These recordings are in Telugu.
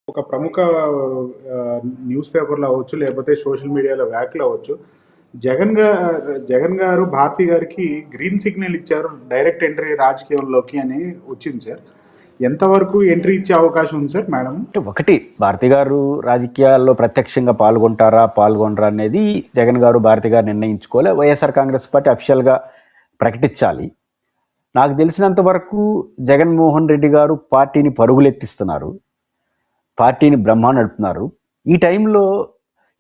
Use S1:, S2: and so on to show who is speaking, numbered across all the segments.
S1: ఒక ప్రముఖ న్యూస్ పేపర్‌లో అవ్వచ్చు, లేకపోతే సోషల్ మీడియాలో వ్యాఖ్యలు అవ్వచ్చు. జగన్ గారు భారతి గారికి గ్రీన్ సిగ్నల్ ఇచ్చారు. డైరెక్ట్ ఎంట్రీ రాజకీయంలోకి అని వచ్చింది సార్. ఎంతవరకు ఎంట్రీ ఇచ్చే అవకాశం ఉంది సార్ మేడం?
S2: అంటే ఒకటి, భారతి గారు రాజకీయాల్లో ప్రత్యక్షంగా పాల్గొనరా అనేది జగన్ గారు భారతి గారు నిర్ణయించుకోలే. వైఎస్ఆర్ కాంగ్రెస్ పార్టీ అఫీషియల్గా ప్రకటించాలి. నాకు తెలిసినంత వరకు జగన్మోహన్ రెడ్డి గారు పార్టీని పరుగులెత్తిస్తున్నారు, పార్టీని బ్రహ్మాండ నడుపుతున్నారు. ఈ టైంలో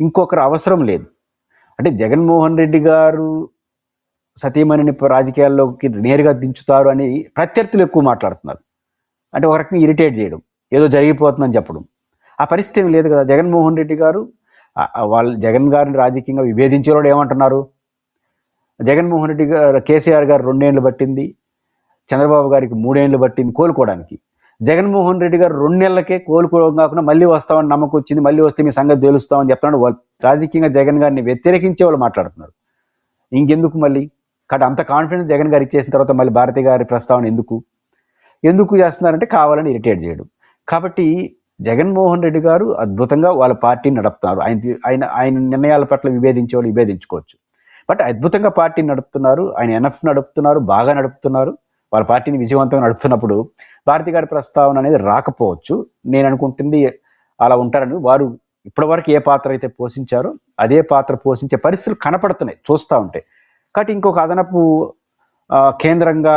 S2: ఇంకొకరు అవసరం లేదు. అంటే జగన్మోహన్ రెడ్డి గారు సతీమణిని రాజకీయాల్లోకి నేరుగా దించుతారు అని ప్రత్యర్థులు ఎక్కువ మాట్లాడుతున్నారు. అంటే ఒక రకంగా ఇరిటేట్ చేయడం, ఏదో జరిగిపోతుందని చెప్పడం. ఆ పరిస్థితి ఏమి లేదు కదా. జగన్మోహన్ రెడ్డి గారు వాళ్ళు జగన్ గారిని రాజకీయంగా విభేదించే వాళ్ళు ఏమంటున్నారు, జగన్మోహన్ రెడ్డి గారు కేసీఆర్ గారు 2 ఏళ్ళు పట్టింది, చంద్రబాబు గారికి 3 ఏళ్ళు పట్టింది కోలుకోవడానికి. జగన్మోహన్ రెడ్డి గారు 2 నెలలకే కోలుకోవడం కాకుండా మళ్ళీ వస్తామని నమ్మకం వచ్చింది, మళ్ళీ వస్తే మీ సంగతి తెలుస్తామని చెప్తున్నాడు. వాళ్ళు రాజకీయంగా జగన్ గారిని వ్యతిరేకించే వాళ్ళు మాట్లాడుతున్నారు. ఇంకెందుకు మళ్ళీ కాబట్టి అంత కాన్ఫిడెన్స్ జగన్ గారు ఇచ్చేసిన తర్వాత మళ్ళీ భారతి గారి ప్రస్తావన ఎందుకు చేస్తున్నారంటే కావాలని ఇరిటేట్ చేయడం. కాబట్టి జగన్మోహన్ రెడ్డి గారు అద్భుతంగా వాళ్ళ పార్టీని నడుపుతున్నారు. ఆయన నిర్ణయాల పట్ల విభేదించేవాళ్ళు విభేదించుకోవచ్చు, బట్ అద్భుతంగా పార్టీని నడుపుతున్నారు. ఆయన ఎన్ఎఫ్ నడుపుతున్నారు, బాగా నడుపుతున్నారు. వాళ్ళ పార్టీని విజయవంతంగా నడుపుతున్నప్పుడు భారతి గారి ప్రస్తావన అనేది రాకపోవచ్చు. నేను అనుకుంటుంది అలా ఉంటారని. వారు ఇప్పటివరకు ఏ పాత్ర అయితే పోషించారో అదే పాత్ర పోషించే పరిస్థితులు కనపడుతున్నాయి చూస్తూ ఉంటే. కాబట్టి ఇంకొక అదనపు కేంద్రంగా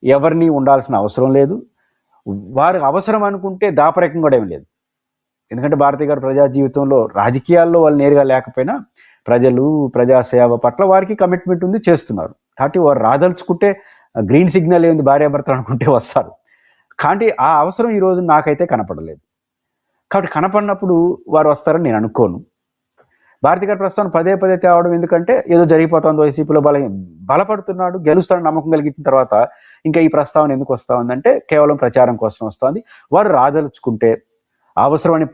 S2: ఎవరిని ఉండాల్సిన అవసరం లేదు. వారు అవసరం అనుకుంటే దాపరికం కూడా ఏం లేదు. ఎందుకంటే భారతి గారు ప్రజా జీవితంలో రాజకీయాల్లో వాళ్ళు నేరుగా లేకపోయినా ప్రజాసేవ పట్ల వారికి కమిట్మెంట్ ఉంది, చేస్తున్నారు. కాబట్టి వారు రాదలుచుకుంటే గ్రీన్ సిగ్నల్ ఏంది భార్యాభర్తలు అనుకుంటే వస్తారు. కానీ ఆ అవసరం ఈరోజు నాకైతే కనపడలేదు. కాబట్టి కనపడినప్పుడు వారు వస్తారని నేను అనుకోను. భారతి గారి ప్రస్తుతం పదే తేవడం ఎందుకంటే ఏదో జరిగిపోతుంది, వైసీపీలో బలపడుతున్నాడు, గెలుస్తాడని నమ్మకం కలిగిన తర్వాత ఇంకా ఈ ప్రస్తావన ఎందుకు వస్తూ ఉందంటే కేవలం ప్రచారం కోసం వస్తుంది. వారు రాదలుచుకుంటే అవసరమని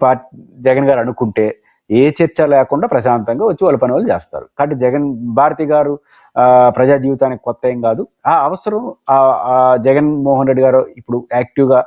S2: జగన్ గారు అనుకుంటే ఏ చర్చ లేకుండా ప్రశాంతంగా వచ్చి వాళ్ళ పని వాళ్ళు చేస్తారు. కాబట్టి భారతి గారు ప్రజా జీవితానికి కొత్త ఏం కాదు. ఆ అవసరం జగన్మోహన్ రెడ్డి గారు ఇప్పుడు యాక్టివ్గా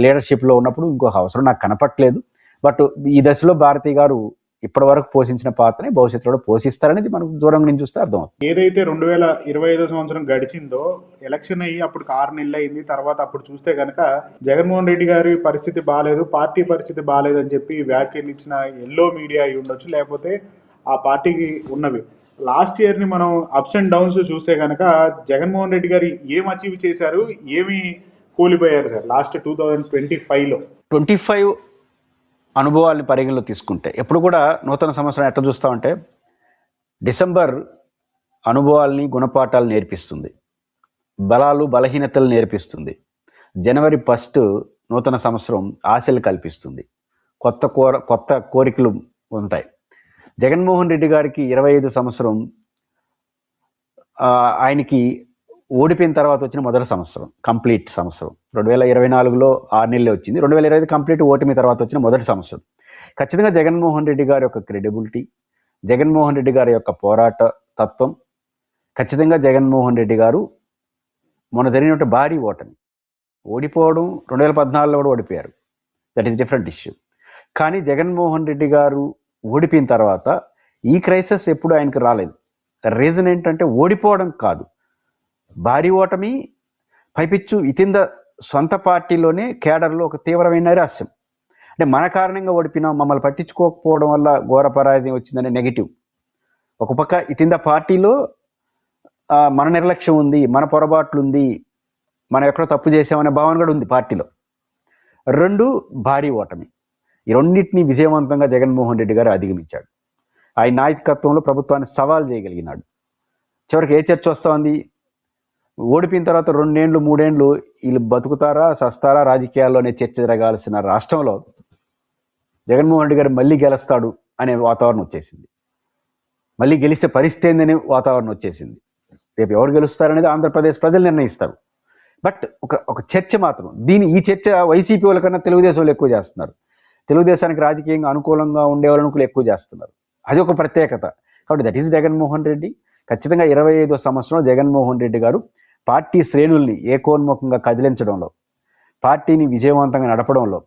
S2: లీడర్షిప్లో ఉన్నప్పుడు ఇంకొక అవసరం నాకు కనపట్లేదు. బట్ ఈ దశలో భారతి గారు ఇప్పటి వరకు పోషించిన పాత్రని భవిష్యత్తులో పోషిస్తారనేది మనకు దూరం నుంచి చూస్తే అర్థం అవుతుంది.
S1: ఏదైతే 2025 సంవత్సరం గడిచిందో, ఎలక్షన్ అయ్యి అప్పుడు 6 నెలలు అయింది. తర్వాత అప్పుడు చూస్తే కనుక జగన్మోహన్ రెడ్డి గారి పరిస్థితి బాగాలేదు, పార్టీ పరిస్థితి బాగాలేదు అని చెప్పి వ్యాఖ్యలు ఇచ్చిన ఎల్లో మీడియా అయి ఉండొచ్చు, లేకపోతే ఆ పార్టీకి ఉన్నవి. లాస్ట్ ఇయర్ని మనం అప్స్ అండ్ డౌన్స్ చూస్తే కనుక జగన్మోహన్ రెడ్డి గారు ఏం అచీవ్ చేశారు, ఏమి కూలిపోయారు సార్ లాస్ట్ 2025లో?
S2: 25 అనుభవాల్ని పరిగణలో తీసుకుంటే ఎప్పుడు కూడా నూతన సంవత్సరం ఎట్లా చూస్తామంటే డిసెంబర్ అనుభవాల్ని గుణపాఠాలు నేర్పిస్తుంది, బలాలు బలహీనతలు నేర్పిస్తుంది. జనవరి 1 నూతన సంవత్సరం ఆశలు కల్పిస్తుంది, కొత్త కోరికలు ఉంటాయి. జగన్మోహన్ రెడ్డి గారికి 25 సంవత్సరం ఆయనకి ఓడిపోయిన తర్వాత వచ్చిన మొదటి సంవత్సరం, కంప్లీట్ సంవత్సరం. 2024లో 6 నెలలే వచ్చింది. 2025 కంప్లీట్ ఓటమి తర్వాత వచ్చిన మొదటి సంవత్సరం. ఖచ్చితంగా జగన్మోహన్ రెడ్డి గారి యొక్క క్రెడిబిలిటీ, జగన్మోహన్ రెడ్డి గారి యొక్క పోరాట తత్వం, ఖచ్చితంగా జగన్మోహన్ రెడ్డి గారు మొన్న జరిగినట్టు భారీ ఓడిపోవడం 2014లో కూడా ఓడిపోయారు, దట్ ఈస్ డిఫరెంట్ ఇష్యూ. కానీ జగన్మోహన్ రెడ్డి గారు ఓడిపోయిన తర్వాత ఈ క్రైసిస్ ఎప్పుడు ఆయనకు రాలేదు. రీజన్ ఏంటంటే ఓడిపోవడం కాదు, భారీ ఓటమి, పైపిచ్చు ఇతింద సొంత పార్టీలోనే కేడర్లో ఒక తీవ్రమైన నైరాస్యం. అంటే మన కారణంగా ఓడిపోయినాం, మమ్మల్ని పట్టించుకోకపోవడం వల్ల ఘోర పరాజయం వచ్చిందనే నెగిటివ్. ఒక పక్క ఇతింద పార్టీలో మన నిర్లక్ష్యం ఉంది, మన పొరపాట్లు ఉంది, మనం ఎక్కడో తప్పు చేసామనే భావన కూడా ఉంది పార్టీలో. 2 భారీ ఓటమి. ఈ రెండింటినీ విజయవంతంగా జగన్మోహన్ రెడ్డి గారు అధిగమించాడు. ఆయన నాయకత్వంలో ప్రభుత్వాన్ని సవాల్ చేయగలిగినాడు. చివరికి ఏ చర్చ వస్తూ ఉంది, ఓడిపోయిన తర్వాత 2 ఏళ్ళు 3 ఏళ్ళు వీళ్ళు బతుకుతారా సస్తారా రాజకీయాల్లోనే చర్చ జరగాల్సిన రాష్ట్రంలో జగన్మోహన్ రెడ్డి గారు మళ్ళీ గెలుస్తాడు అనే వాతావరణం వచ్చేసింది. మళ్ళీ గెలిస్తే పరిస్థితి ఏందని వాతావరణం వచ్చేసింది. రేపు ఎవరు గెలుస్తారనేది ఆంధ్రప్రదేశ్ ప్రజలు నిర్ణయిస్తారు. బట్ ఒక చర్చ మాత్రం, ఈ చర్చ వైసీపీ వాళ్ళ కన్నా తెలుగుదేశం వాళ్ళు ఎక్కువ చేస్తున్నారు. తెలుగుదేశానికి రాజకీయంగా అనుకూలంగా ఉండేవాళ్ళను ఎక్కువ చేస్తున్నారు. అది ఒక ప్రత్యేకత. కాబట్టి దట్ ఈస్ జగన్మోహన్ రెడ్డి. ఖచ్చితంగా 25వ సంవత్సరం జగన్మోహన్ రెడ్డి గారు పార్టీ శ్రేణుల్ని ఏకోన్ముఖంగా కదిలించడంలో, పార్టీని విజయవంతంగా నడపడంలో,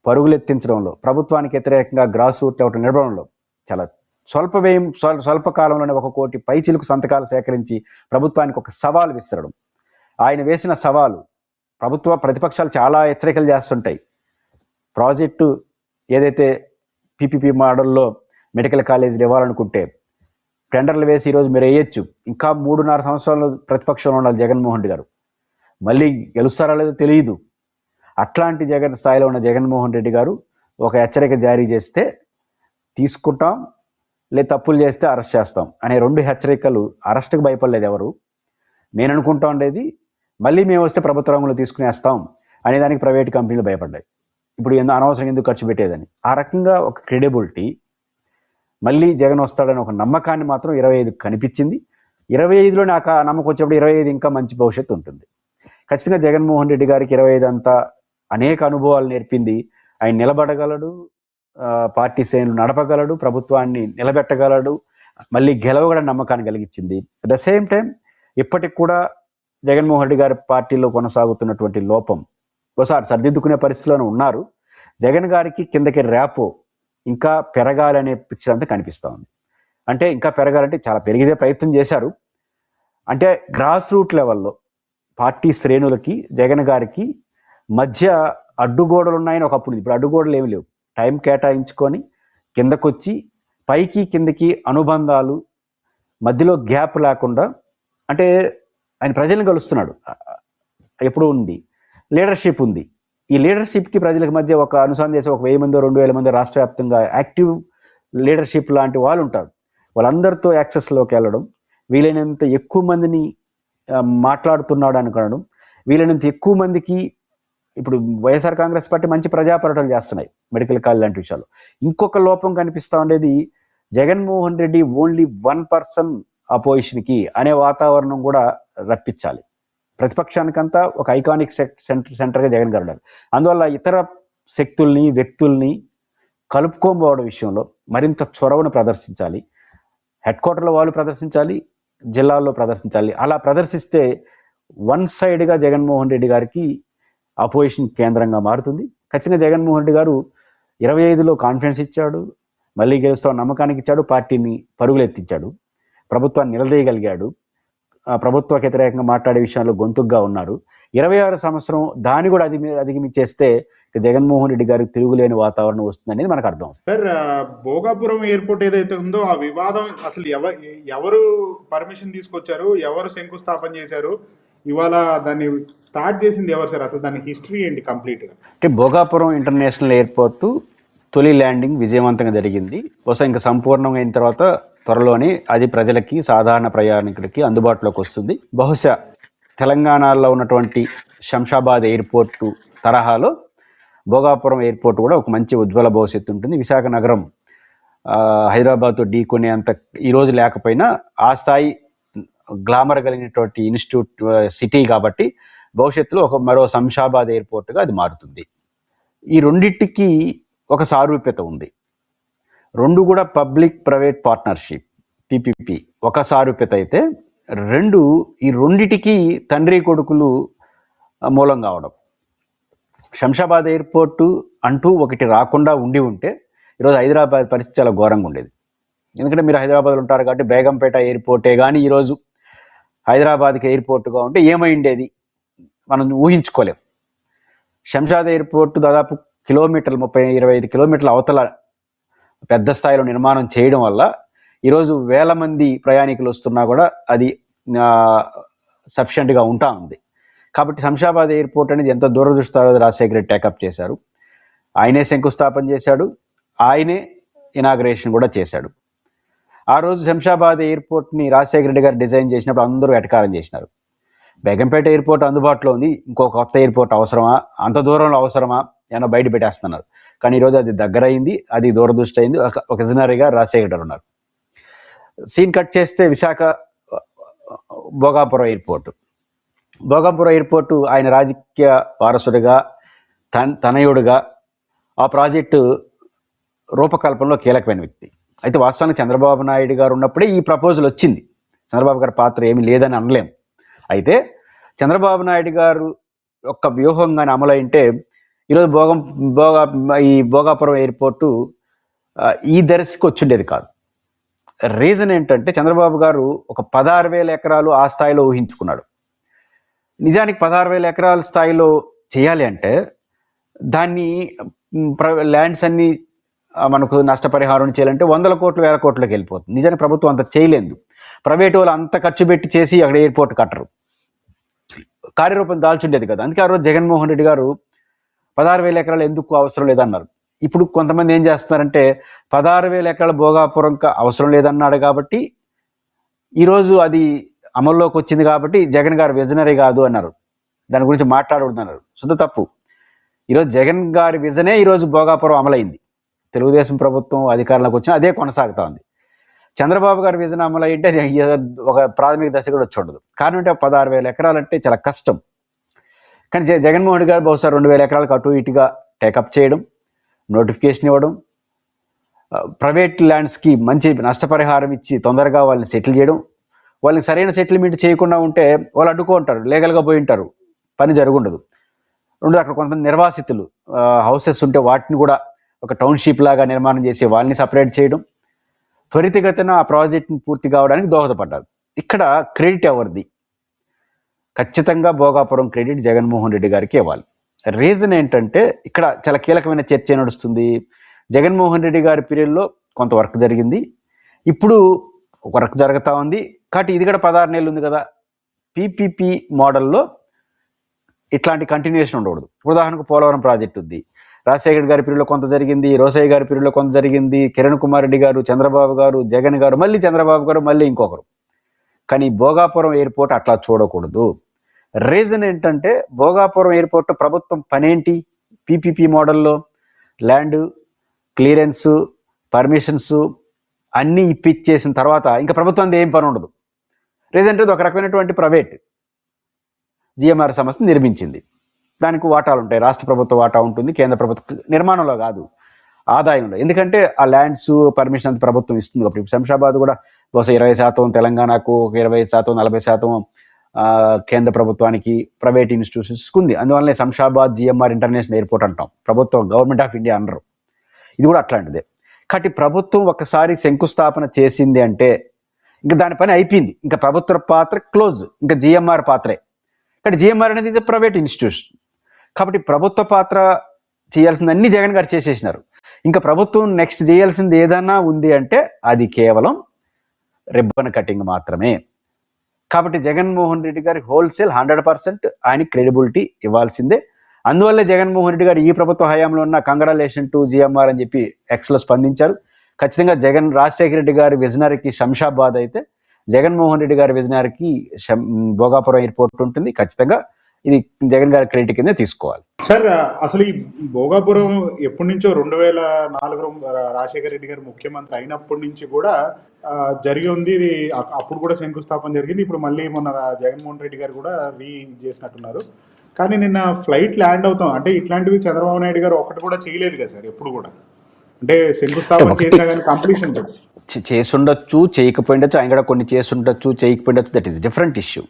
S2: పరుగులెత్తించడంలో, ప్రభుత్వానికి వ్యతిరేకంగా గ్రాస్ రూట్ లెవెల్ నిలబడంలో చాలా స్వల్ప కాలంలోనే 1 కోటి పైచిలుకు సంతకాలు సేకరించి ప్రభుత్వానికి ఒక సవాల్ విసరడం. ఆయన వేసిన సవాలు ప్రతిపక్షాలు చాలా హెచ్చరికలు చేస్తుంటాయి. ప్రాజెక్టు ఏదైతే పీపీపీ మోడల్లో మెడికల్ కాలేజీలు ఇవ్వాలనుకుంటే టెండర్లు వేసి ఈరోజు మీరు వేయచ్చు. ఇంకా 3.5 సంవత్సరాలు ప్రతిపక్షంలో ఉండాలి జగన్మోహన్ రెడ్డి గారు. మళ్ళీ గెలుస్తారో లేదో తెలియదు. అట్లాంటి స్థాయిలో ఉన్న జగన్మోహన్ రెడ్డి గారు ఒక హెచ్చరిక జారీ చేస్తే తీసుకుంటాం, లేదు తప్పులు చేస్తే అరెస్ట్ చేస్తాం అనే 2 హెచ్చరికలు. అరెస్ట్కి భయపడలేదు ఎవరు. నేను అనుకుంటా ఉండేది మళ్ళీ మేము వస్తే ప్రభుత్వ రంగంలో తీసుకునేస్తాం అనే దానికి ప్రైవేట్ కంపెనీలు భయపడ్డాయి. ఇప్పుడు అనవసరం ఎందుకు ఖర్చు పెట్టేదని. ఆ రకంగా ఒక క్రెడిబిలిటీ, మళ్ళీ జగన్ వస్తాడని ఒక నమ్మకాన్ని మాత్రం 25 కనిపించింది. 25లో నాకు ఆ నమ్మకం వచ్చినప్పుడు 25 ఇంకా మంచి భవిష్యత్తు ఉంటుంది. ఖచ్చితంగా జగన్మోహన్ రెడ్డి గారికి 25 అంతా అనేక అనుభవాలు నేర్పింది. ఆయన నిలబడగలడు, పార్టీ శ్రేణులు నడపగలడు, ప్రభుత్వాన్ని నిలబెట్టగలడు, మళ్ళీ గెలవగల నమ్మకాన్ని కలిగించింది. అట్ ద సేమ్ టైం ఇప్పటికి కూడా జగన్మోహన్ రెడ్డి గారి పార్టీలో కొనసాగుతున్నటువంటి లోపం ఒకసారి సర్దిద్దుకునే పరిస్థితిలోనే ఉన్నారు. జగన్ గారికి కిందకి ర్యాపో ఇంకా పెరగాలనే పిక్చర్ అంతా కనిపిస్తూ ఉంది. అంటే ఇంకా పెరగాలంటే చాలా పెరిగితే ప్రయత్నం చేశారు. అంటే గ్రాస్ రూట్ లెవెల్లో పార్టీ శ్రేణులకి జగన్ గారికి మధ్య అడ్డుగోడలు ఉన్నాయని ఒకప్పుడు. ఇప్పుడు అడ్డుగోడలు ఏమి లేవు. టైం కేటాయించుకొని కిందకొచ్చి పైకి కిందకి అనుబంధాలు, మధ్యలో గ్యాప్ లేకుండా, అంటే ఆయన ప్రజలను కలుస్తున్నాడు. ఎప్పుడు ఉంది లీడర్షిప్ ఉంది. ఈ లీడర్షిప్కి ప్రజలకు మధ్య ఒక అనుసంధానం చేసే 1000 మందో 2000 మందో రాష్ట్ర వ్యాప్తంగా యాక్టివ్ లీడర్షిప్ లాంటి వాళ్ళు ఉంటారు. వాళ్ళందరితో యాక్సెస్లోకి వెళ్ళడం, వీలైనంత ఎక్కువ మందిని మాట్లాడుతున్నాడు అనుకోవడం, వీలైనంత ఎక్కువ మందికి. ఇప్పుడు వైఎస్ఆర్ కాంగ్రెస్ పార్టీ మంచి ప్రజాపరటలు చేస్తున్నాయి మెడికల్ కాలేజ్ లాంటి విషయాలు. ఇంకొక లోపం కనిపిస్తూ ఉండేది జగన్మోహన్ రెడ్డి ఓన్లీ 1% అపోజిషన్కి అనే వాతావరణం కూడా రప్పించాలి. ప్రతిపక్షానికంతా ఒక ఐకానిక్ సెంటర్గా జగన్ గారు ఉండాలి. అందువల్ల ఇతర శక్తుల్ని, వ్యక్తుల్ని కలుపుకోబోవడం విషయంలో మరింత చొరవను ప్రదర్శించాలి. హెడ్ క్వార్టర్లో వాళ్ళు ప్రదర్శించాలి, జిల్లాల్లో ప్రదర్శించాలి. అలా ప్రదర్శిస్తే వన్ సైడ్గా జగన్మోహన్ రెడ్డి గారికి అపోజిషన్ కేంద్రంగా మారుతుంది. ఖచ్చితంగా జగన్మోహన్ రెడ్డి గారు 25లో కాన్ఫిడెన్స్ ఇచ్చాడు, మళ్ళీ గెలుస్తాం నమ్మకానికి ఇచ్చాడు, పార్టీని పరుగులెత్తించాడు, ప్రభుత్వాన్ని నిలదీయగలిగాడు, ప్రభుత్వ వ్యతిరేకంగా మాట్లాడే విషయాల్లో గొంతుగ్గా ఉన్నారు. 26 సంవత్సరం దాన్ని కూడా అధిగమించేస్తే జగన్మోహన్ రెడ్డి గారికి తిరుగులేని వాతావరణం వస్తుంది అనేది మనకు అర్థం.
S1: సార్, భోగాపురం ఎయిర్పోర్ట్ ఏదైతే ఉందో ఆ వివాదం అసలు ఎవరు పర్మిషన్ తీసుకొచ్చారు, ఎవరు శంకుస్థాపన చేశారు, ఇవాళ దాన్ని స్టార్ట్ చేసింది ఎవరు సార్? అసలు దాని హిస్టరీ ఏంటి కంప్లీట్గా?
S2: అంటే భోగాపురం ఇంటర్నేషనల్ ఎయిర్పోర్టు తొలి ల్యాండింగ్ విజయవంతంగా జరిగింది. బహుశా ఇంకా సంపూర్ణంగా అయిన తర్వాత త్వరలోనే అది ప్రజలకి, సాధారణ ప్రయాణికులకి అందుబాటులోకి వస్తుంది. బహుశా తెలంగాణలో ఉన్నటువంటి శంషాబాద్ ఎయిర్పోర్టు తరహాలో భోగాపురం ఎయిర్పోర్ట్ కూడా ఒక మంచి ఉజ్వల భవిష్యత్తు ఉంటుంది. విశాఖ నగరం హైదరాబాద్తో ఢీకొనే అంత ఈరోజు లేకపోయినా ఆ స్థాయి గ్లామర్ కలిగినటువంటి ఇన్స్టిట్యూట్ సిటీ కాబట్టి భవిష్యత్తులో మరో శంషాబాద్ ఎయిర్పోర్ట్గా అది మారుతుంది. ఈ రెండింటికి ఒక సారూప్యత ఉంది. 2 కూడా పబ్లిక్ ప్రైవేట్ పార్ట్నర్షిప్, పిపిపి ఒక సారూప్యత అయితే, 2 ఈ రెండిటికి తండ్రి కొడుకులు మూలం కావడం. శంషాబాద్ ఎయిర్పోర్టు అంటూ ఒకటి రాకుండా ఉంటే ఈరోజు హైదరాబాద్ పరిస్థితి చాలా ఘోరంగా ఉండేది. ఎందుకంటే మీరు హైదరాబాద్లో ఉంటారు కాబట్టి బేగంపేట ఎయిర్పోర్టే కానీ ఈరోజు హైదరాబాద్కి ఎయిర్పోర్టుగా ఉంటే ఏమైండేది మనం ఊహించుకోలేం. శంషాబాద్ ఎయిర్పోర్టు దాదాపు 30-25 కిలోమీటర్ల అవతల పెద్ద స్థాయిలో నిర్మాణం చేయడం వల్ల ఈరోజు 1000 మంది ప్రయాణికులు వస్తున్నా కూడా అది సఫిషియెంట్గా ఉంటా ఉంది. కాబట్టి శంషాబాద్ ఎయిర్పోర్ట్ అనేది ఎంత దూరదృష్టితో రాజశేఖర రెడ్డి టేకప్ చేశారు. ఆయనే శంకుస్థాపన చేశాడు, ఆయనే ఇనాగ్రేషన్ కూడా చేశాడు. ఆ రోజు శంషాబాద్ ఎయిర్పోర్ట్ని రాజశేఖర రెడ్డి గారు డిజైన్ చేసినప్పుడు అందరూ ఎటకారం చేసినారు. బేగంపేట ఎయిర్పోర్ట్ అందుబాటులో ఉంది, ఇంకో కొత్త ఎయిర్పోర్ట్ అవసరమా, అంత దూరంలో అవసరమా ఏమో బయట పెట్టేస్తున్నారు. కానీ ఈరోజు అది దగ్గర అయింది, అది దూరదృష్టి అయింది. ఒక విజనరీగా రాజశేఖర రెడ్డి ఉన్నారు. సీన్ కట్ చేస్తే విశాఖ భోగాపురం ఎయిర్పోర్టు ఆయన రాజకీయ వారసుడిగా, తనయుడుగా ఆ ప్రాజెక్టు రూపకల్పనలో కీలకమైన వ్యక్తి. అయితే వాస్తవానికి చంద్రబాబు నాయుడు గారు ఉన్నప్పుడే ఈ ప్రపోజల్ వచ్చింది. చంద్రబాబు గారి పాత్ర ఏమీ లేదని అనలేం. అయితే చంద్రబాబు నాయుడు గారు యొక్క వ్యూహంగానే అమలైంటే ఈరోజు భోగాపురం ఎయిర్పోర్టు ఈ దర్శకు వచ్చిండేది కాదు. రీజన్ ఏంటంటే చంద్రబాబు గారు ఒక 16,000 ఎకరాలు ఆ స్థాయిలో ఊహించుకున్నాడు. నిజానికి 16,000 ఎకరాల స్థాయిలో చేయాలి అంటే దాన్ని ల్యాండ్స్ అన్ని మనకు నష్టపరిహారం చేయాలంటే 100 కోట్లు 1000 కోట్లకి వెళ్ళిపోతుంది. నిజానికి ప్రభుత్వం అంత చేయలేదు. ప్రైవేట్ వాళ్ళు అంత ఖర్చు పెట్టి చేసి అక్కడ ఎయిర్పోర్ట్ కట్టరు, కార్యరూపం దాల్చుండేది కదా. అందుకే ఆ రోజు జగన్మోహన్ రెడ్డి గారు 16,000 ఎకరాలు ఎందుకు అవసరం లేదన్నారు. ఇప్పుడు కొంతమంది ఏం చేస్తున్నారంటే 16,000 ఎకరాల భోగాపురం అవసరం లేదన్నాడు కాబట్టి ఈరోజు అది అమల్లోకి వచ్చింది కాబట్టి జగన్ గారు విజనరీ కాదు అన్నారు, దాని గురించి మాట్లాడకూడదు అన్నారు. శుద్ధ తప్పు. ఈరోజు జగన్ గారి విజనే ఈరోజు భోగాపురం అమలైంది. తెలుగుదేశం ప్రభుత్వం అధికారంలోకి వచ్చినా అదే కొనసాగుతా ఉంది. చంద్రబాబు గారి విజన్ అమలు అయ్యింటే ఒక ప్రాథమిక దశ కూడా వచ్చి ఉండదు. కారణం అంటే 16,000 ఎకరాలు అంటే చాలా కష్టం. కానీ జగన్మోహన్ రెడ్డి గారు బహుశా 2,000 ఎకరాలకు అటు ఇటుగా టేకప్ చేయడం, నోటిఫికేషన్ ఇవ్వడం, ప్రైవేట్ ల్యాండ్స్కి మంచి నష్టపరిహారం ఇచ్చి తొందరగా వాళ్ళని సెటిల్ చేయడం, వాళ్ళకి సరైన సెటిల్మెంట్ చేయకుండా ఉంటే వాళ్ళు అడ్డుకుంటారు, లీగల్గా పోయి ఉంటారు, పని జరుగుండదు. అక్కడ కొంతమంది నిర్వాసితులు హౌసెస్ ఉంటే వాటిని కూడా ఒక టౌన్షిప్ లాగా నిర్మాణం చేసి వాళ్ళని సపరేట్ చేయడం, త్వరితగతిన ఆ ప్రాజెక్ట్ని పూర్తి కావడానికి దోహదపడ్డారు. ఇక్కడ క్రెడిట్ ఎవరిది? ఖచ్చితంగా భోగాపురం క్రెడిట్ జగన్మోహన్ రెడ్డి గారికి ఇవ్వాలి. రీజన్ ఏంటంటే ఇక్కడ చాలా కీలకమైన చర్చ నడుస్తుంది. జగన్మోహన్ రెడ్డి గారి పీరియడ్లో కొంత వర్క్ జరిగింది, ఇప్పుడు వర్క్ జరుగుతూ ఉంది కాబట్టి ఇది కూడా 16 నెలలు ఉంది కదా. పీపీపీ మోడల్లో ఇట్లాంటి కంటిన్యూషన్ ఉండకూడదు. ఉదాహరణకు పోలవరం ప్రాజెక్ట్ ఉంది, రాజశేఖర్ గారి పీరియడ్లో కొంత జరిగింది, రోసయ్య గారి పీరియడ్లో కొంత జరిగింది, కిరణ్ కుమార్ రెడ్డి గారు, చంద్రబాబు గారు, జగన్ గారు, మళ్ళీ చంద్రబాబు గారు, మళ్ళీ ఇంకొకరు. కానీ భోగాపురం ఎయిర్పోర్ట్ అట్లా చూడకూడదు. రీజన్ ఏంటంటే భోగాపురం ఎయిర్పోర్ట్ ప్రభుత్వం పనేంటి? పీపీపీ మోడల్లో ల్యాండ్ క్లియరెన్స్, పర్మిషన్స్ అన్నీ ఇప్పించేసిన తర్వాత ఇంకా ప్రభుత్వం ఏం పని ఉండదు. రీజన్ అంటే ఒక రకమైనటువంటి ప్రైవేట్ జిఎంఆర్ సంస్థ నిర్మించింది, దానికి వాటాలు ఉంటాయి, రాష్ట్ర ప్రభుత్వ వాటా ఉంటుంది, కేంద్ర ప్రభుత్వ నిర్మాణంలో కాదు ఆదాయంలో. ఎందుకంటే ఆ ల్యాండ్స్ పర్మిషన్ అంత ప్రభుత్వం ఇస్తుంది. ఇప్పుడు శంషాబాద్ కూడా బహుశా 20% తెలంగాణకు, 20% 40% కేంద్ర ప్రభుత్వానికి, ప్రైవేట్ ఇన్స్టిట్యూషన్స్కి ఉంది. అందువల్లనే శంషాబాద్ జిఎంఆర్ ఇంటర్నేషనల్ ఎయిర్పోర్ట్ అంటాం, ప్రభుత్వం గవర్నమెంట్ ఆఫ్ ఇండియా అనరు. ఇది కూడా అట్లాంటిదే. కాబట్టి ప్రభుత్వం ఒకసారి శంకుస్థాపన చేసింది అంటే ఇంకా దాని పని అయిపోయింది, ఇంకా ప్రభుత్వ పాత్ర క్లోజ్, ఇంకా జిఎంఆర్ పాత్రే. కానీ జిఎంఆర్ అనేది ప్రైవేట్ ఇన్స్టిట్యూషన్ కాబట్టి ప్రభుత్వ పాత్ర చేయాల్సింది అన్ని జగన్ గారు చేసేసినారు. ఇంకా ప్రభుత్వం నెక్స్ట్ చేయాల్సింది ఏదన్నా ఉంది అంటే అది కేవలం రిబ్బన్ కటింగ్ మాత్రమే. కాబట్టి జగన్మోహన్ రెడ్డి గారికి హోల్సేల్ 100% ఆయన క్రెడిబిలిటీ ఇవ్వాల్సిందే. అందువల్లే జగన్మోహన్ రెడ్డి గారు ఈ ప్రభుత్వ హయాంలో ఉన్న కంగ్రాలేషన్ టు జిఎంఆర్ అని చెప్పి ఎక్స్లో స్పందించారు. ఖచ్చితంగా రాజశేఖర రెడ్డి గారి విజనరీకి శంషాబాద్ అయితే జగన్మోహన్ రెడ్డి గారి విజనరీకి భోగాపురం ఎయిర్పోర్ట్ ఉంటుంది. ఖచ్చితంగా ఇది జగన్ గారి క్రెడిట్ కింద తీసుకోవాలి.
S1: సార్ అసలు ఈ భోగాపురం ఎప్పటి నుంచో 2004 రాజశేఖర రెడ్డి గారు ముఖ్యమంత్రి అయినప్పటి నుంచి కూడా జరిగి ఉంది. ఇది అప్పుడు కూడా శంకుస్థాపన జరిగింది, ఇప్పుడు మళ్ళీ మొన్న జగన్మోహన్ రెడ్డి గారు కూడా చేసినట్టున్నారు. కానీ నిన్న ఫ్లైట్ ల్యాండ్ అవుతాం అంటే ఇట్లాంటివి చంద్రబాబు నాయుడు గారు ఒకటి కూడా చేయలేదు కదా సార్ ఎప్పుడు కూడా. అంటే శంకుస్థాపన చేసినా కానీ కంప్లీషన్
S2: చేసి ఉండొచ్చు, చేయకపోయిండొచ్చు, ఆయన కూడా కొన్ని చేసి ఉండొచ్చు, చేయకపోయిండొచ్చు, that is different issue.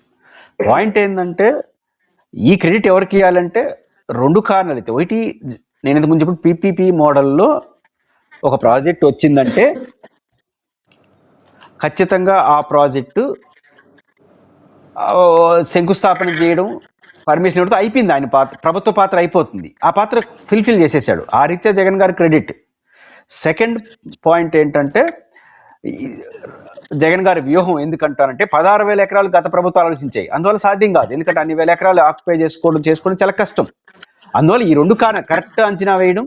S2: Point ఏంటంటే ఈ క్రెడిట్ ఎవరికి ఇవ్వాలంటే 2 కారణాలు అయితే. ఒకటి, నేను ఇంతకు ముందు చెప్పిన పీపీపీ మోడల్లో ఒక ప్రాజెక్ట్ వచ్చిందంటే ఖచ్చితంగా ఆ ప్రాజెక్టు శంకుస్థాపన చేయడం, పర్మిషన్ ఇవ్వడం అయిపోయింది, ఆయన పాత్ర, ప్రభుత్వ పాత్ర అయిపోతుంది, ఆ పాత్ర ఫుల్ఫిల్ చేసేసాడు. ఆ రీత్యా జగన్ గారి క్రెడిట్. సెకండ్ పాయింట్ ఏంటంటే జగన్ గారి వ్యూహం ఎందుకంటారంటే 16,000 ఎకరాలు గత ప్రభుత్వాలు ఆలోచించాయి, అందువల్ల సాధ్యం కాదు. ఎందుకంటే అన్ని వేల ఎకరాలు ఆక్యుపై చేసుకోవడం చాలా కష్టం. అందువల్ల ఈ 2 కారణాలు, కరెక్ట్ అంచనా వేయడం,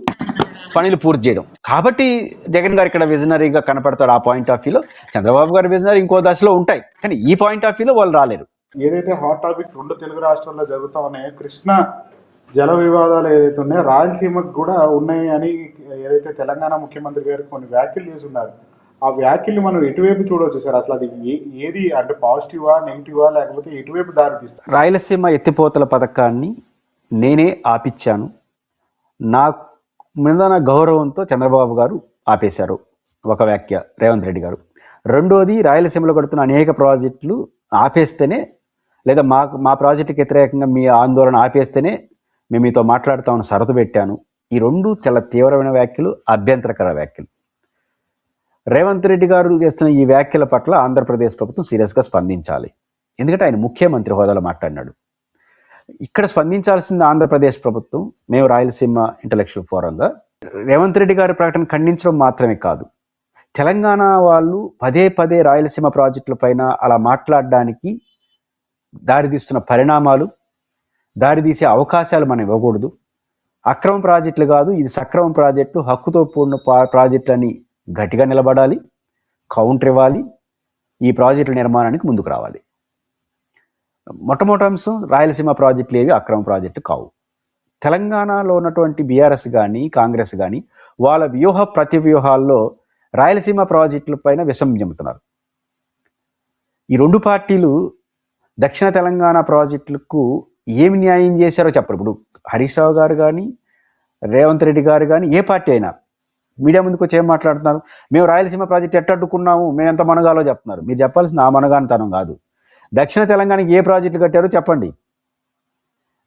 S2: పనులు పూర్తి చేయడం. కాబట్టి జగన్ గారు ఇక్కడ విజనరీగా కనపడతాడు. ఆ పాయింట్ ఆఫ్ వ్యూలో చంద్రబాబు గారి విజనరీ ఇంకో దశలో ఉంటాయి, కానీ ఈ పాయింట్ ఆఫ్ వ్యూలో వాళ్ళు రాలేరు.
S1: ఏదైతే హాట్ టాపిక్ 2 తెలుగు రాష్ట్రాల్లో జరుగుతా ఉన్నాయో, కృష్ణా జల వివాదాలు ఏదైతే ఉన్నాయో రాయలసీమకు కూడా ఉన్నాయి అని ఏదైతే తెలంగాణ ముఖ్యమంత్రి గారు కొన్ని వ్యాఖ్యలు చేస్తున్నారు, ఆ వ్యాఖ్యలు మనం ఎటువైపు చూడవచ్చు సార్? అసలు అది ఏది అంటే పాజిటివా నెగిటివా లేకపోతే ఎటువైపు దారి తీస్తారు?
S2: రాయలసీమ ఎత్తిపోతల పథకాన్ని నేనే ఆపిచ్చాను, నా మీద గౌరవంతో చంద్రబాబు గారు ఆపేశారు, ఒక వ్యాఖ్య రేవంత్ రెడ్డి గారు. రెండోది, రాయలసీమలో కడుతున్న అనేక ప్రాజెక్టులు ఆపేస్తేనే, లేదా మా ప్రాజెక్టుకి వ్యతిరేకంగా మీ ఆందోళన ఆపేస్తేనే మేము మీతో మాట్లాడుతామని షరతు పెట్టాను. ఈ రెండు చాలా తీవ్రమైన వ్యాఖ్యలు, అభ్యంతరకర వ్యాఖ్యలు. రేవంత్ రెడ్డి గారు చేస్తున్న ఈ వ్యాఖ్యల పట్ల ఆంధ్రప్రదేశ్ ప్రభుత్వం సీరియస్గా స్పందించాలి. ఎందుకంటే ఆయన ముఖ్యమంత్రి హోదాలో మాట్లాడినాడు. ఇక్కడ స్పందించాల్సింది ఆంధ్రప్రదేశ్ ప్రభుత్వం. మేము రాయలసీమ ఇంటలెక్చువల్ ఫోరంగా రేవంత్ రెడ్డి గారి ప్రకటన ఖండించడం మాత్రమే కాదు, తెలంగాణ వాళ్ళు పదే పదే రాయలసీమ ప్రాజెక్టుల పైన అలా మాట్లాడడానికి దారితీస్తున్న పరిణామాలు, దారితీసే అవకాశాలు మనం ఇవ్వకూడదు. అక్రమ ప్రాజెక్టులు కాదు, ఇది సక్రమ ప్రాజెక్టు, హక్కుతో కూడిన ప్రాజెక్టు అని గట్టిగా నిలబడాలి, కౌంటర్ ఇవ్వాలి, ఈ ప్రాజెక్టుల నిర్మాణానికి ముందుకు రావాలి. మొట్టమొదటి అంశం, రాయలసీమ ప్రాజెక్టులు ఏవి అక్రమ ప్రాజెక్టు కావు. తెలంగాణలో ఉన్నటువంటి బీఆర్ఎస్ కానీ కాంగ్రెస్ కానీ వాళ్ళ వ్యూహ ప్రతివ్యూహాల్లో రాయలసీమ ప్రాజెక్టుల పైన విషం చెబుతున్నారు. ఈ రెండు పార్టీలు దక్షిణ తెలంగాణ ప్రాజెక్టులకు ఏమి న్యాయం చేశారో చెప్పరు. ఇప్పుడు హరీష్ రావు గారు కానీ రేవంత్ రెడ్డి గారు కానీ ఏ పార్టీ అయినా మీడియా ముందుకు వచ్చి ఏం మాట్లాడుతున్నారు, మేము రాయలసీమ ప్రాజెక్టు ఎట్టడ్డుకున్నాము, మేము ఎంత మనగాలో చెప్తున్నారు. మీరు చెప్పాల్సింది ఆ మనగానితనం కాదు. దక్షిణ తెలంగాణకి ఏ ప్రాజెక్టులు కట్టారో చెప్పండి.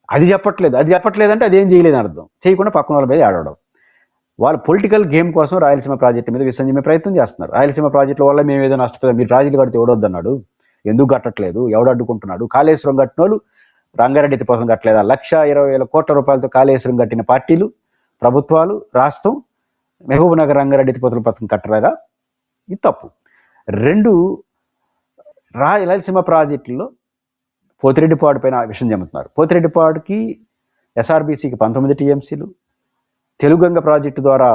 S2: అది చెప్పట్లేదంటే అదేం చేయలేదని అర్థం. చేయకుండా పక్కన వాళ్ళ మీద ఆడవడం. వాళ్ళు పొలిటికల్ గేమ్ కోసం రాయలసీమ ప్రాజెక్టు మీద విసంజమే ప్రయత్నం చేస్తున్నారు. రాయలసీమ ప్రాజెక్టుల వల్ల మేము ఏదో నష్టపోయాం, మీరు ప్రాజెక్టులు కడితే ఎవడొద్దన్నాడు, ఎందుకు కట్టట్లేదు, ఎవడు అడ్డుకుంటున్నాడు, కాళేశ్వరం కట్టిన వాళ్ళు రంగారెడ్డి ఎత్తిపోతలు కట్టలేదా? 1,20,000 కోట్ల రూపాయలతో కాళేశ్వరం కట్టిన పార్టీలు, ప్రభుత్వాలు, రాష్ట్రం మహబూబ్ నగర్ రంగారెడ్డి ఎత్తిపోతల పథకం కట్టలేదా? ఇది తప్పు. రెండు, రాయలసీమ ప్రాజెక్టుల్లో పోతిరెడ్డిపాడు పైన విషయం చెబుతున్నారు. పోతిరెడ్డిపాడుకి ఎస్ఆర్బీసీకి 19 టీఎంసీలు, తెలుగంగ ప్రాజెక్టు ద్వారా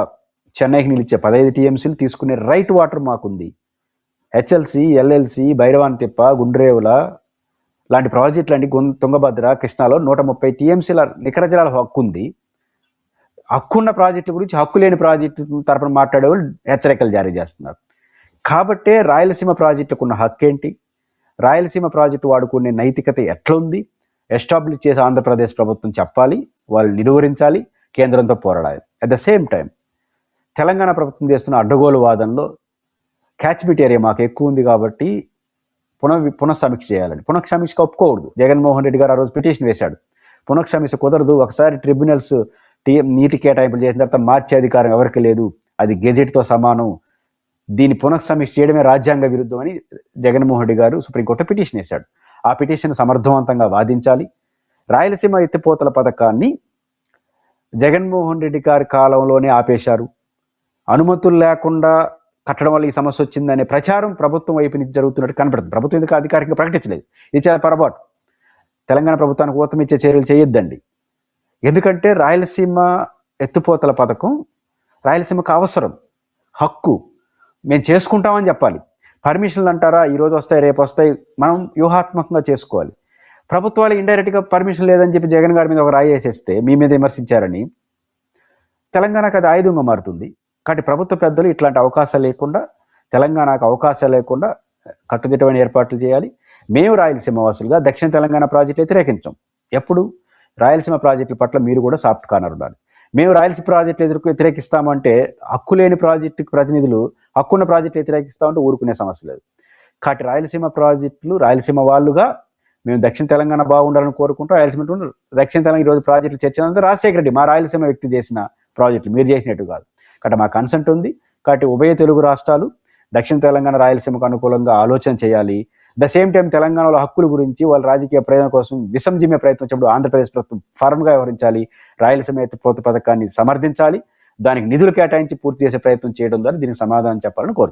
S2: చెన్నైకి నిలిచే 15 టీఎంసీలు తీసుకునే రైట్ వాటర్ మాకుంది. హెచ్ఎల్సి, ఎల్ఎల్సి, భైరవాన్ తిప్ప, గుండ్రేవుల లాంటి ప్రాజెక్టులు అంటే తుంగభద్ర, కృష్ణాలో 130 టీఎంసీల నికర జలాల హక్కు ఉంది. హక్కున్న ప్రాజెక్టుల గురించి హక్కు లేని ప్రాజెక్టు తరపున మాట్లాడే వాళ్ళు హెచ్చరికలు జారీ చేస్తున్నారు. కాబట్టే రాయలసీమ ప్రాజెక్టుకు ఉన్న హక్కు ఏంటి, రాయలసీమ ప్రాజెక్టు వాడుకునే నైతికత ఎట్లుంది ఎస్టాబ్లిష్ చేసి ఆంధ్రప్రదేశ్ ప్రభుత్వం చెప్పాలి, వాళ్ళు నిలువరించాలి, కేంద్రంతో పోరాడాలి. At the same time Telangana ప్రభుత్వం చేస్తున్న అడ్డగోలు వాదనలో క్యాచ్ బిట్ ఏరియా మాకు ఎక్కువ ఉంది కాబట్టి పునఃసమీక్ష చేయాలని. పునఃసమీక్ష ఒప్పుకోకూడదు. జగన్మోహన్ రెడ్డి గారు ఆ రోజు పిటిషన్ వేశాడు. పునఃసమీక్ష కుదరదు, ఒకసారి ట్రిబ్యునల్స్ నీటి కేటాయింపులు చేసిన తర్వాత మార్చే అధికారం ఎవరికి లేదు, అది గెజెట్తో సమానం, దీన్ని పునఃసమీక్ష చేయడమే రాజ్యాంగ విరుద్ధం అని జగన్మోహన్ రెడ్డి గారు సుప్రీంకోర్టు పిటిషన్ వేశాడు. ఆ పిటిషన్ సమర్థవంతంగా వాదించాలి. రాయలసీమ ఎత్తిపోతల పథకాన్ని జగన్మోహన్ రెడ్డి గారి కాలంలోనే ఆపేశారు, అనుమతులు లేకుండా కట్టడం వల్ల ఈ సమస్య వచ్చిందనే ప్రచారం ప్రభుత్వం వైపు నుంచి జరుగుతున్నట్టు కనపడుతుంది. ప్రభుత్వం ఎందుకు అధికారికంగా ప్రకటించలేదు, ఇది చాలా పొరపాటు. తెలంగాణ ప్రభుత్వానికి ఊతం ఇచ్చే చర్యలు చేయొద్దండి. ఎందుకంటే రాయలసీమ ఎత్తిపోతల పథకం రాయలసీమకు అవసరం, హక్కు, మేము చేసుకుంటామని చెప్పాలి. పర్మిషన్లు అంటారా, ఈరోజు వస్తాయి రేపు వస్తాయి, మనం వ్యూహాత్మకంగా చేసుకోవాలి. ప్రభుత్వాలు ఇండైరెక్ట్గా పర్మిషన్ లేదని చెప్పి జగన్ గారి మీద ఒక రాయి వేసేస్తే మీ మీద విమర్శించారని తెలంగాణకు అది ఆయుధంగా మారుతుంది. కాబట్టి ప్రభుత్వ పెద్దలు ఇట్లాంటి అవకాశాలు లేకుండా, తెలంగాణకు అవకాశాలు లేకుండా కట్టుదిట్టమైన ఏర్పాట్లు చేయాలి. మేము రాయలసీమ వాసులుగా దక్షిణ తెలంగాణ ప్రాజెక్టు వ్యతిరేకించాం. ఎప్పుడు రాయలసీమ ప్రాజెక్టుల పట్ల మీరు కూడా సాఫ్ట్ కార్నర్ ఉండాలి. మేము రాయలసీమ ప్రాజెక్టులు వ్యతిరేకిస్తామంటే హక్కు లేని ప్రాజెక్టుకి ప్రతినిధులు హక్కున్న ప్రాజెక్టులు వ్యతిరేకిస్తామంటే ఊరుకునే సమస్య లేదు. కాబట్టి రాయలసీమ ప్రాజెక్టులు రాయలసీమ వాళ్ళుగా మేము దక్షిణ తెలంగాణ బాగుండాలని కోరుకుంటాం. రాయలసీమ దక్షిణ తెలంగాణ ఈరోజు ప్రాజెక్టులు చర్చ రాజశేఖర రెడ్డి మా రాయలసీమ వ్యక్తి చేసిన ప్రాజెక్టులు మీరు చేసినట్టు కాదు. కాబట్టి మా కన్సెంట్ ఉంది. కాబట్టి ఉభయ తెలుగు రాష్ట్రాలు దక్షిణ తెలంగాణ రాయలసీమకు అనుకూలంగా ఆలోచన చేయాలి. ద సేమ్ టైం తెలంగాణలో హక్కుల గురించి వాళ్ళ రాజకీయ ప్రయోజనం కోసం విసంజిమే ప్రయత్నించినప్పుడు ఆంధ్రప్రదేశ్ ప్రభుత్వం ఫర్మ్గా వ్యవహరించాలి. రాయలసీమ ఎత్తిపోత పథకాన్ని సమర్థించాలి. దానికి నిధులు కేటాయించి పూర్తి చేసే ప్రయత్నం చేయడం ద్వారా దీనికి సమాధానం చెప్పాలని కోరుతున్నాను.